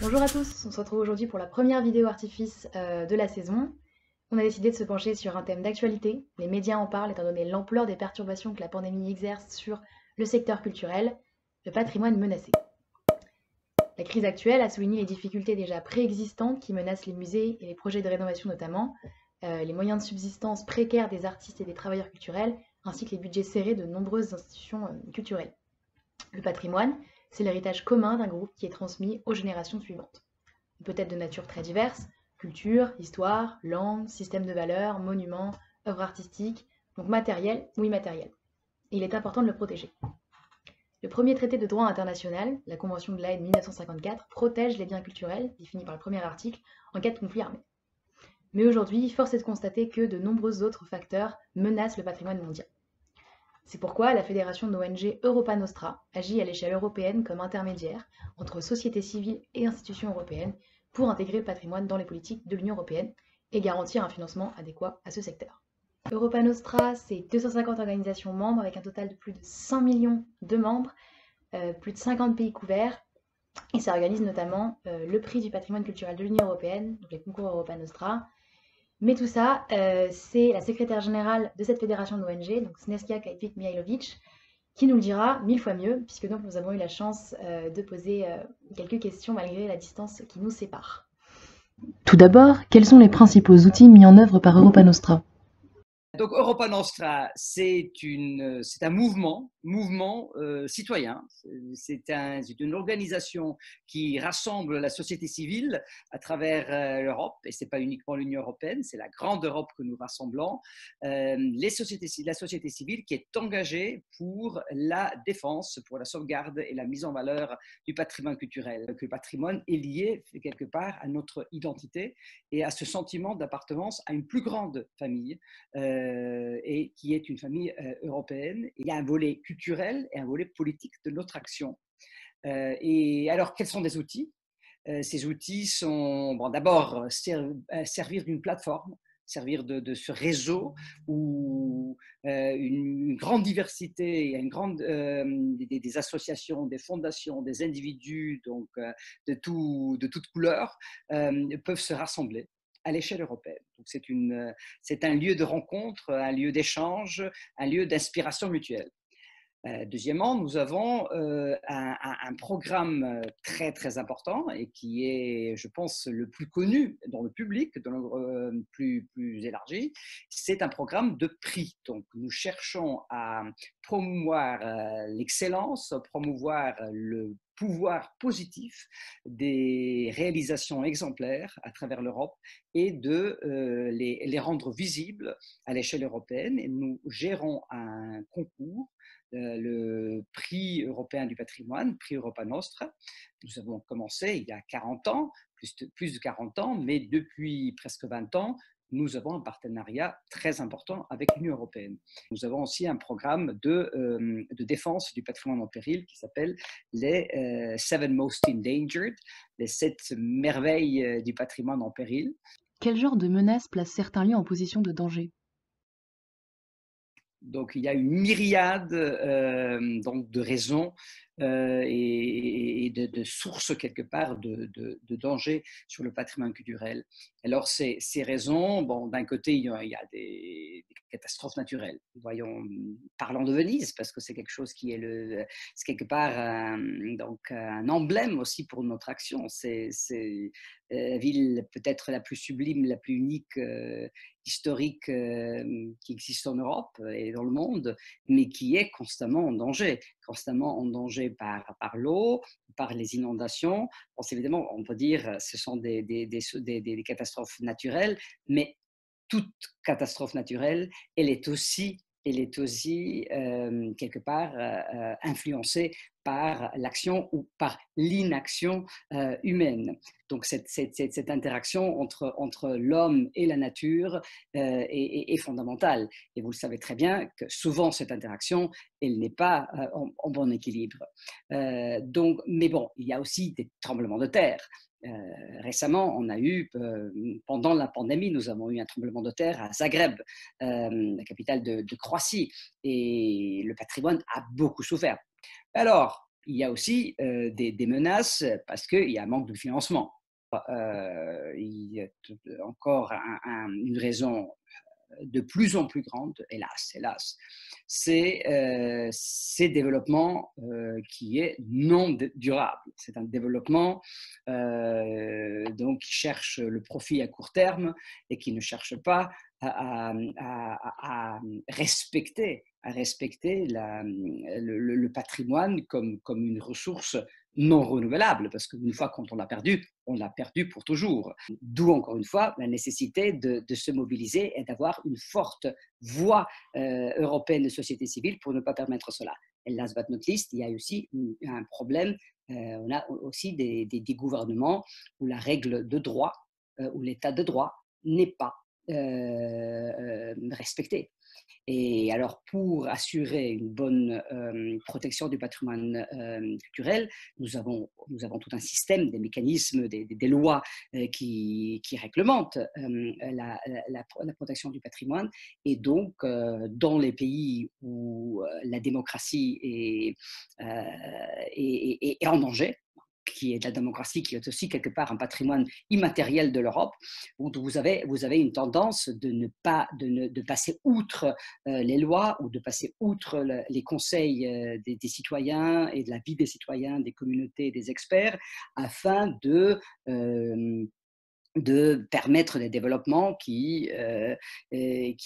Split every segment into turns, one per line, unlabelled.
Bonjour à tous, on se retrouve aujourd'hui pour la première vidéo artifice de la saison. On a décidé de se pencher sur un thème d'actualité. Les médias en parlent étant donné l'ampleur des perturbations que la pandémie exerce sur le secteur culturel, le patrimoine menacé. La crise actuelle a souligné les difficultés déjà préexistantes qui menacent les musées et les projets de rénovation notamment, les moyens de subsistance précaires des artistes et des travailleurs culturels, ainsi que les budgets serrés de nombreuses institutions culturelles. Le patrimoine, c'est l'héritage commun d'un groupe qui est transmis aux générations suivantes. Il peut être de nature très diverse, culture, histoire, langue, système de valeurs, monuments, œuvres artistiques, donc matériel ou immatériel. Et il est important de le protéger. Le premier traité de droit international, la Convention de La Haye de 1954, protège les biens culturels, définis par le premier article, en cas de conflit armé. Mais aujourd'hui, force est de constater que de nombreux autres facteurs menacent le patrimoine mondial. C'est pourquoi la fédération d'ONG Europa Nostra agit à l'échelle européenne comme intermédiaire entre sociétés civiles et institutions européennes pour intégrer le patrimoine dans les politiques de l'Union européenne et garantir un financement adéquat à ce secteur. Europa Nostra, c'est 250 organisations membres avec un total de plus de 5 millions de membres, plus de 50 pays couverts, et ça organise notamment le prix du patrimoine culturel de l'Union européenne, donc les concours Europa Nostra. Mais tout ça, c'est la secrétaire générale de cette fédération d'ONG, donc Snežka Kajpik-Mihailović, qui nous le dira 1000 fois mieux, puisque donc nous avons eu la chance de poser quelques questions malgré la distance qui nous sépare. Tout d'abord, quels sont les principaux outils mis en œuvre par Europa Nostra?
Donc Europa Nostra, c'est un mouvement citoyen. C'est une organisation qui rassemble la société civile à travers l'Europe, et ce n'est pas uniquement l'Union européenne, c'est la grande Europe que nous rassemblons, la société civile qui est engagée pour la défense, pour la sauvegarde et la mise en valeur du patrimoine culturel. Que le patrimoine est lié quelque part à notre identité et à ce sentiment d'appartenance à une plus grande famille. Et qui est une famille européenne. Il y a un volet culturel et un volet politique de notre action. Et alors, quels sont les outils? Ces outils sont, bon, d'abord, servir d'une plateforme, servir de ce réseau où une grande diversité, il y a des associations, des fondations, des individus donc, de toutes couleurs peuvent se rassembler à l'échelle européenne. Donc c'est un lieu de rencontre, un lieu d'échange, un lieu d'inspiration mutuelle. Deuxièmement, nous avons un programme très très important et qui est, je pense, le plus connu dans le public, dans le plus élargi. C'est un programme de prix. Donc, nous cherchons à promouvoir l'excellence, promouvoir le pouvoir positif des réalisations exemplaires à travers l'Europe et de les rendre visibles à l'échelle européenne. Et nous gérons un concours, le prix européen du patrimoine, prix Europa Nostra. Nous avons commencé il y a 40 ans, plus de 40 ans, mais depuis presque 20 ans, nous avons un partenariat très important avec l'Union européenne. Nous avons aussi un programme de défense du patrimoine en péril qui s'appelle les Seven Most Endangered, les 7 merveilles du patrimoine en péril.
Quel genre de menace place certains lieux en position de danger?
Donc, il y a une myriade donc de raisons et de sources quelque part de danger sur le patrimoine culturel. Alors, ces raisons, bon, d'un côté, il y a des catastrophes naturelles. Voyons, parlons de Venise, parce que c'est quelque chose qui est c'est quelque part donc un emblème aussi pour notre action. C'est la ville peut-être la plus sublime, la plus unique, historique qui existe en Europe et dans le monde, mais qui est constamment en danger par l'eau, par les inondations. Bon, évidemment, on peut dire ce sont des catastrophes naturelles, mais toute catastrophe naturelle, elle est aussi quelque part influencée par l'action ou par l'inaction humaine. Donc cette interaction entre l'homme et la nature est fondamentale. Et vous le savez très bien que souvent cette interaction, elle n'est pas en bon équilibre. Donc, mais bon, il y a aussi des tremblements de terre. Récemment, on a eu, pendant la pandémie, nous avons eu un tremblement de terre à Zagreb, la capitale de Croatie, et le patrimoine a beaucoup souffert. Alors, il y a aussi des menaces parce qu'il y a un manque de financement. Il y a encore une raison de plus en plus grande, hélas, c'est ces développements qui est non durable. C'est un développement donc qui cherche le profit à court terme et qui ne cherche pas à respecter, le patrimoine comme une ressource non renouvelable, parce qu'une fois qu'on on l'a perdu pour toujours. D'où, encore une fois, la nécessité de se mobiliser et d'avoir une forte voix européenne de société civile pour ne pas permettre cela. Et last but not least, il y a aussi un problème, on a aussi des gouvernements où la règle de droit, où l'état de droit n'est pas respecté. Et alors, pour assurer une bonne protection du patrimoine culturel, nous avons tout un système, des mécanismes, des lois qui réglementent la protection du patrimoine. Et donc, dans les pays où la démocratie est en danger, qui est de la démocratie, qui est aussi quelque part un patrimoine immatériel de l'Europe, où vous avez une tendance de passer outre les lois ou de passer outre les conseils des citoyens et de la vie des citoyens, des communautés, des experts, afin de permettre des développements qui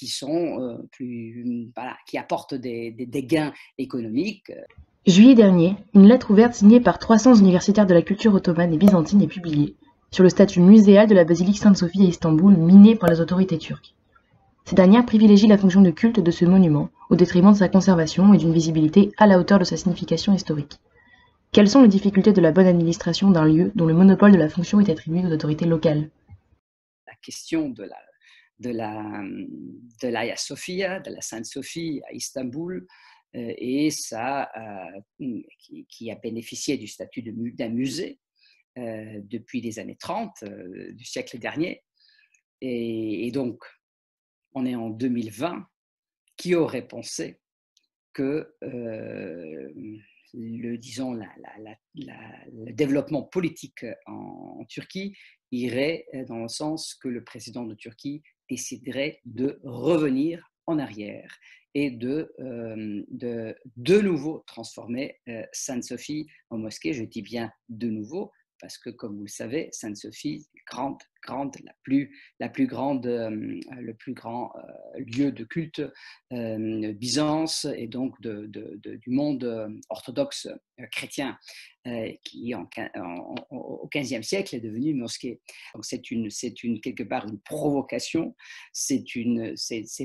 sont qui apportent des gains économiques.
Juillet dernier, une lettre ouverte signée par 300 universitaires de la culture ottomane et byzantine est publiée, sur le statut muséal de la basilique Sainte-Sophie à Istanbul, minée par les autorités turques. Ces dernières privilégient la fonction de culte de ce monument, au détriment de sa conservation et d'une visibilité à la hauteur de sa signification historique. Quelles sont les difficultés de la bonne administration d'un lieu dont le monopole de la fonction est attribué aux autorités locales?
La question de l'Hagia Sophia, de la Sainte-Sophie à Istanbul, et ça, qui a bénéficié du statut d'un musée depuis les années 30 du siècle dernier. Et donc, on est en 2020. Qui aurait pensé que le développement politique en Turquie irait dans le sens que le président de Turquie déciderait de revenir en arrière et de nouveau transformer Sainte-Sophie en mosquée. Je dis bien de nouveau, parce que, comme vous le savez, Sainte-Sophie, la plus grande, le plus grand lieu de culte Byzance et donc du monde orthodoxe chrétien qui au XVe siècle est devenu une mosquée. Donc c'est quelque part une provocation, c'est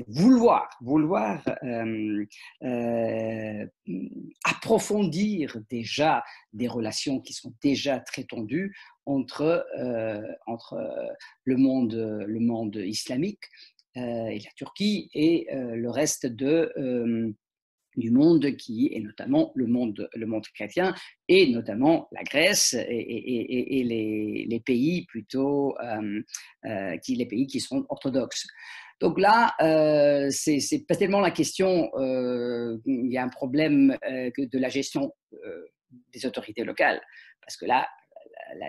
vouloir approfondir déjà des relations qui sont déjà très tendues entre le monde islamique et la Turquie et le reste du monde qui est notamment le monde chrétien et notamment la Grèce et les pays plutôt les pays qui sont orthodoxes. Donc là, c'est pas tellement la question, il y a un problème de la gestion des autorités locales, parce que là,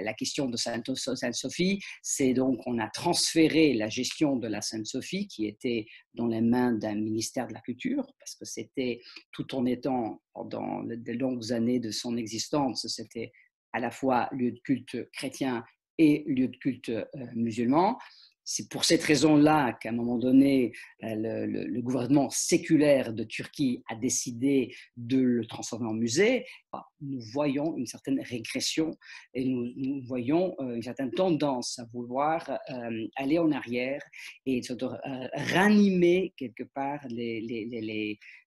la question de Sainte-Sophie, c'est donc on a transféré la gestion de la Sainte-Sophie qui était dans les mains d'un ministère de la Culture, parce que c'était, tout en étant pendant de longues années de son existence, c'était à la fois lieu de culte chrétien et lieu de culte musulman. C'est pour cette raison-là qu'à un moment donné, le gouvernement séculaire de Turquie a décidé de le transformer en musée. Nous voyons une certaine régression et nous voyons une certaine tendance à vouloir aller en arrière et ranimer quelque part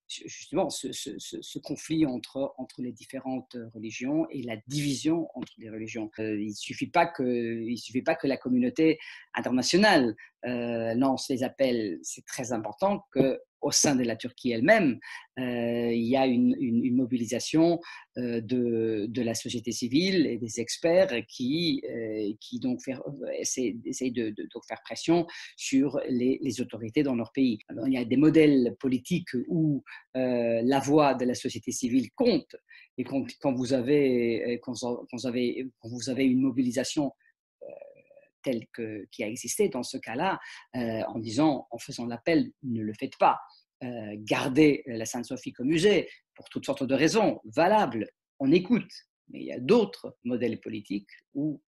justement ce conflit entre les différentes religions et la division entre les religions. Il ne suffit pas que la communauté internationale lance les appels. C'est très important que au sein de la Turquie elle-même, il y a une mobilisation de la société civile et des experts qui donc essayent de donc faire pression sur les autorités dans leur pays. Alors, il y a des modèles politiques où la voix de la société civile compte, et quand vous avez une mobilisation qui a existé dans ce cas-là, en faisant l'appel, ne le faites pas. Gardez la Sainte-Sophie comme musée pour toutes sortes de raisons valables. On écoute, mais il y a d'autres modèles politiques où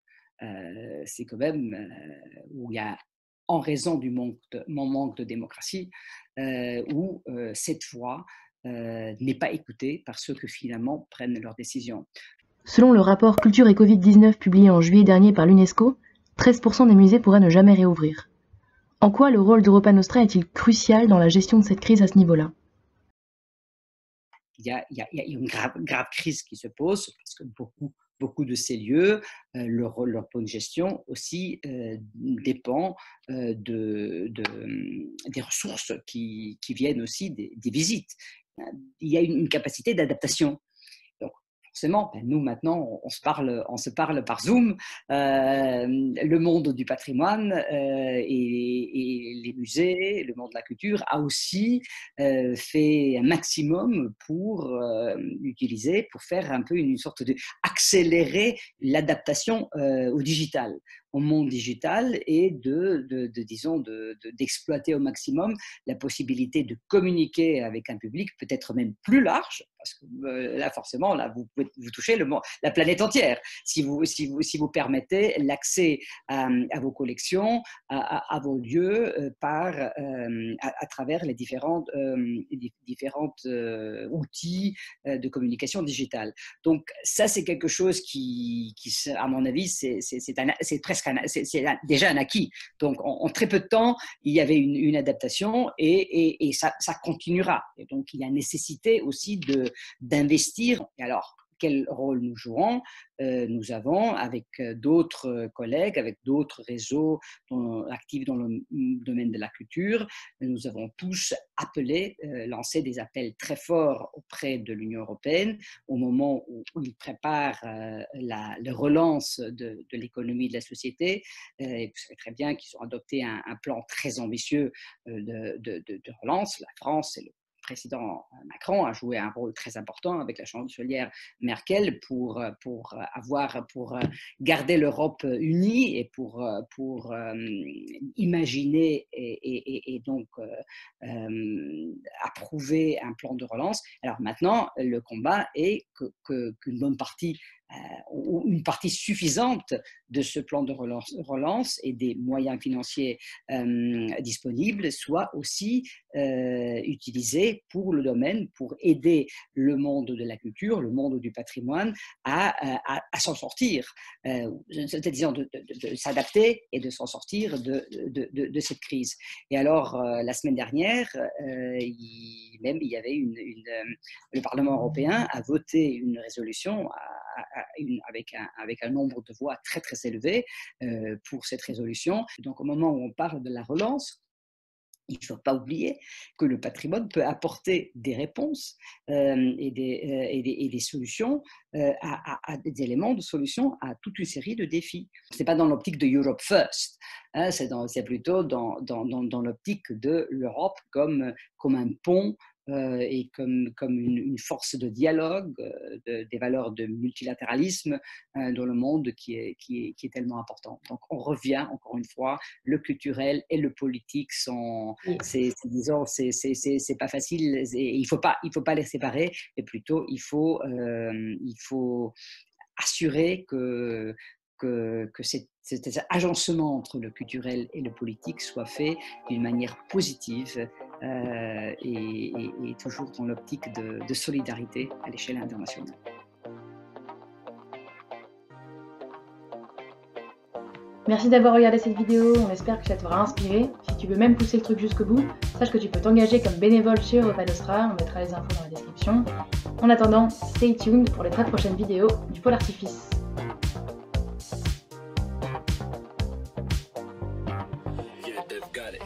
c'est quand même où il y a, en raison du manque de démocratie, où cette voix n'est pas écoutée par ceux que finalement prennent leurs décisions.
Selon le rapport Culture et Covid-19 publié en juillet dernier par l'UNESCO, 13% des musées pourraient ne jamais réouvrir. En quoi le rôle d'Europa Nostra est-il crucial dans la gestion de cette crise à ce niveau-là?
Il y a une grave crise qui se pose parce que beaucoup de ces lieux, leur bonne gestion aussi dépend des ressources qui viennent aussi des visites. Il y a une capacité d'adaptation. Donc, forcément, nous maintenant, on se parle par Zoom. Le monde du patrimoine et les musées, le monde de la culture a aussi fait un maximum pour faire un peu une sorte de accélérer l'adaptation au digital, au monde digital, et d'exploiter au maximum la possibilité de communiquer avec un public peut-être même plus large, parce que là forcément vous touchez la planète entière si vous permettez l'accès à vos collections, à vos lieux à travers les différentes outils de communication digitale. Donc ça, c'est quelque chose qui à mon avis, c'est déjà un acquis. Donc en très peu de temps, il y avait une adaptation, et ça continuera. Et donc il y a nécessité aussi d'investir. Et alors, quel rôle nous jouons? Nous avons, avec d'autres collègues, avec d'autres réseaux actifs dans le domaine de la culture, nous avons tous lancé des appels très forts auprès de l'Union européenne au moment où ils préparent la relance de l'économie de la société. Et vous savez très bien qu'ils ont adopté un plan très ambitieux de relance. La France et le président Macron a joué un rôle très important avec la chancelière Merkel pour garder l'Europe unie et pour imaginer et donc approuver un plan de relance. Alors maintenant, le combat est qu'une bonne partie ou une partie suffisante de ce plan de relance et des moyens financiers disponibles soit aussi utilisés pour le domaine, pour aider le monde de la culture, le monde du patrimoine à s'en sortir, c'est-à-dire de s'adapter et de s'en sortir de cette crise. Et alors, la semaine dernière, il y avait le Parlement européen a voté une résolution avec un nombre de voix très très élevé pour cette résolution. Donc au moment où on parle de la relance, il ne faut pas oublier que le patrimoine peut apporter des réponses et des solutions, des éléments de solution à toute une série de défis. Ce n'est pas dans l'optique de Europe First, hein, c'est plutôt dans l'optique de l'Europe comme un pont et comme une force de dialogue, des valeurs de multilatéralisme dans le monde qui est tellement important. Donc on revient encore une fois, le culturel et le politique c'est pas facile, et il faut pas les séparer, et plutôt il faut assurer que cet agencement entre le culturel et le politique soit fait d'une manière positive et toujours dans l'optique de solidarité à l'échelle internationale.
Merci d'avoir regardé cette vidéo, on espère que ça t'aura inspiré. Si tu veux même pousser le truc jusqu'au bout, sache que tu peux t'engager comme bénévole chez Europa Nostra, on mettra les infos dans la description. En attendant, stay tuned pour les très prochaines vidéos du Pôle Artifice.
Yeah, they've got it.